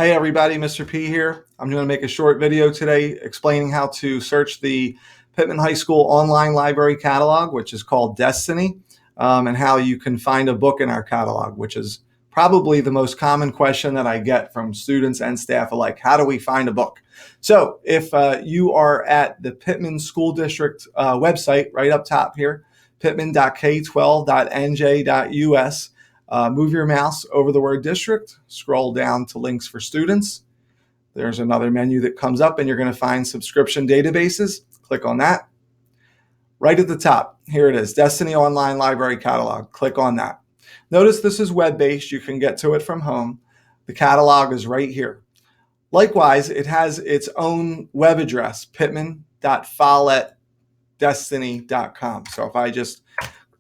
Hey everybody, Mr. P here. I'm going to make a short video today explaining how to search the Pittman High School online library catalog, which is called Destiny, and how you can find a book in our catalog, which is probably the most common question that I get from students and staff alike. How do we find a book? So if you are at the Pittman School District website right up top here, pittman.k12.nj.us, move your mouse over the word district, scroll down to links for students. There's another menu that comes up and you're going to find subscription databases. Click on that. Right at the top, here it is, Destiny Online Library Catalog. Click on that. Notice this is web-based. You can get to it from home. The catalog is right here. Likewise, it has its own web address, pittman.follettdestiny.com. So if I just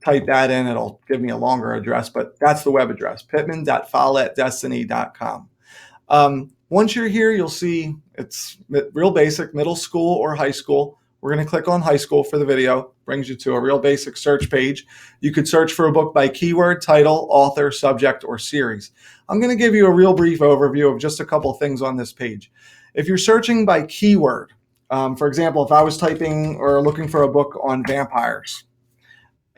type that in, it'll give me a longer address, but that's the web address, pittman.follettdestiny.com. Once you're here, you'll see it's real basic, middle school or high school. We're going to click on high school for the video. Brings you to a real basic search page. You could search for a book by keyword, title, author, subject, or series. I'm going to give you a real brief overview of just a couple things on this page. If you're searching by keyword, for example, if I was typing or looking for a book on vampires,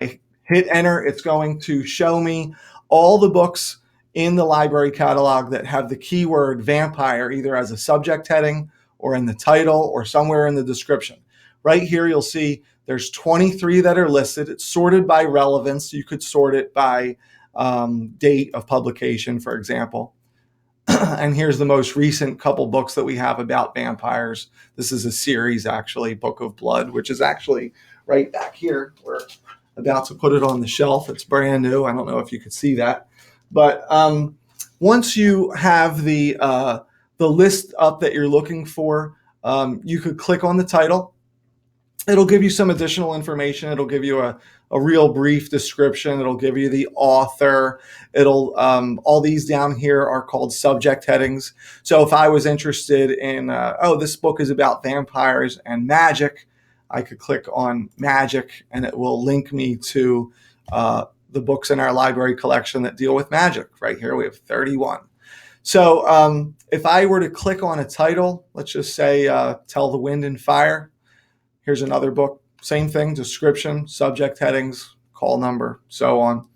I hit enter, it's going to show me all the books in the library catalog that have the keyword vampire either as a subject heading or in the title or somewhere in the description. Right here, you'll see there's 23 that are listed. It's sorted by relevance. You could sort it by date of publication, for example. And here's the most recent couple books that we have about vampires. This is a series, actually, Book of Blood, which is actually right back here. We're about to put it on the shelf. It's brand new. I don't know if you could see that. But once you have the list up that you're looking for, you could click on the title. It'll give you some additional information. It'll give you a real brief description. It'll give you the author. It'll all these down here are called subject headings. So if I was interested in, this book is about vampires and magic, I could click on magic and it will link me to the books in our library collection that deal with magic. Right here we have 31. So if I were to click on a title, let's just say Tell the Wind and Fire. Here's another book, same thing, description, subject headings, call number, so on.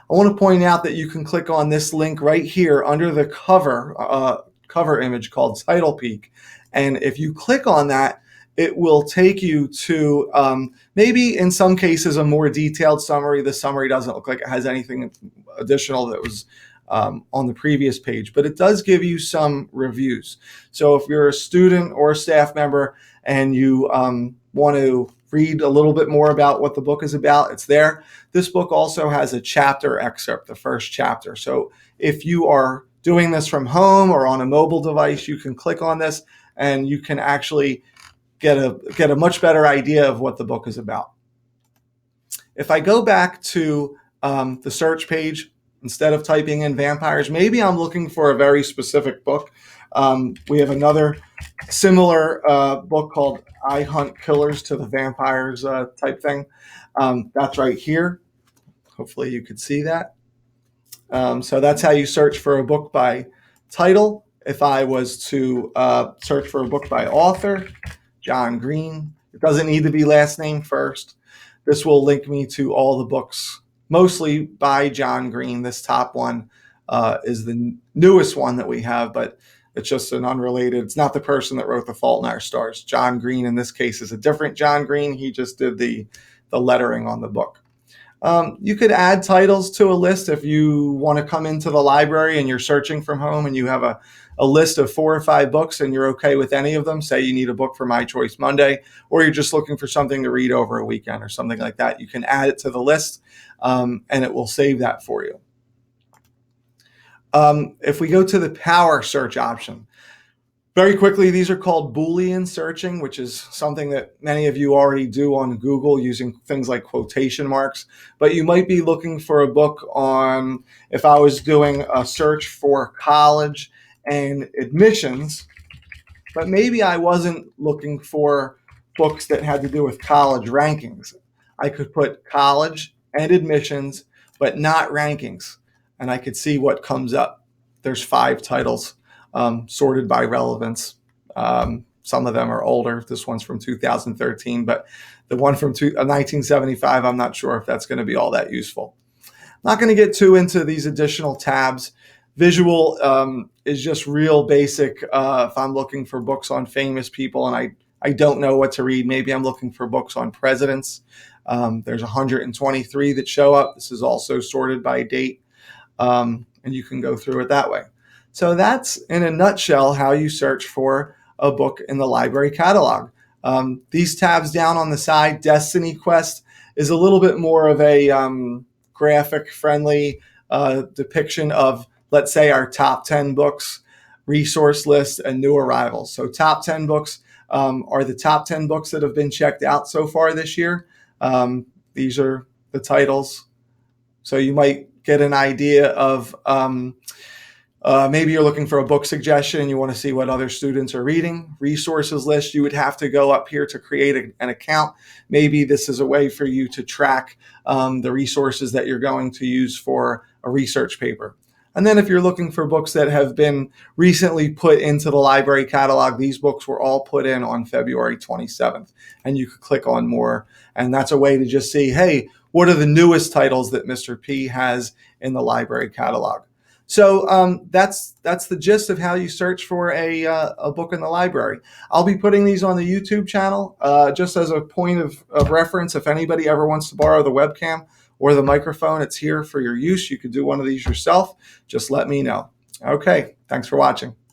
I want to point out that you can click on this link right here under the cover image called Title Peek. And if you click on that, it will take you to maybe in some cases a more detailed summary. The summary doesn't look like it has anything additional that was on the previous page, but it does give you some reviews. So if you're a student or a staff member and you want to read a little bit more about what the book is about, it's there. This book also has a chapter excerpt, the first chapter. So if you are doing this from home or on a mobile device, you can click on this and you can actually get a much better idea of what the book is about. If I go back to the search page, instead of typing in vampires, maybe I'm looking for a very specific book. We have another similar book called I Hunt Killers to the Vampires type thing. That's right here. Hopefully you could see that. So that's how you search for a book by title. If I was to search for a book by author, John Green, it doesn't need to be last name first. This will link me to all the books, mostly by John Green. This top one is the newest one that we have, but it's just an unrelated, it's not the person that wrote The Fault in Our Stars. John Green, in this case, is a different John Green. He just did the lettering on the book. You could add titles to a list if you want to come into the library and you're searching from home and you have a list of 4 or 5 books and you're okay with any of them. Say you need a book for My Choice Monday, or you're just looking for something to read over a weekend or something like that. You can add it to the list and it will save that for you. If we go to the power search option, very quickly, these are called Boolean searching, which is something that many of you already do on Google using things like quotation marks. But you might be looking for a book on, if I was doing a search for college and admissions, but maybe I wasn't looking for books that had to do with college rankings. I could put college and admissions, but not rankings. And I could see what comes up. There's 5 titles sorted by relevance. Some of them are older. This one's from 2013, but the one from 1975, I'm not sure if that's going to be all that useful. Not going to get too into these additional tabs. Visual is just real basic. If I'm looking for books on famous people and I don't know what to read, maybe I'm looking for books on presidents. There's 123 that show up. This is also sorted by date, and you can go through it that way. So that's, in a nutshell, how you search for a book in the library catalog. These tabs down on the side, Destiny Quest, is a little bit more of a graphic-friendly depiction of, let's say, our top 10 books, resource list, and new arrivals. So top 10 books are the top 10 books that have been checked out so far this year. These are the titles. So you might get an idea of maybe you're looking for a book suggestion. You want to see what other students are reading. Resources list, you would have to go up here to create an account. Maybe this is a way for you to track the resources that you're going to use for a research paper. And then if you're looking for books that have been recently put into the library catalog, these books were all put in on February 27th. And you could click on more. And that's a way to just see, hey, what are the newest titles that Mr. P has in the library catalog? So that's the gist of how you search for a book in the library. I'll be putting these on the YouTube channel just as a point of reference. If anybody ever wants to borrow the webcam or the microphone, it's here for your use. You could do one of these yourself. Just let me know. Okay, thanks for watching.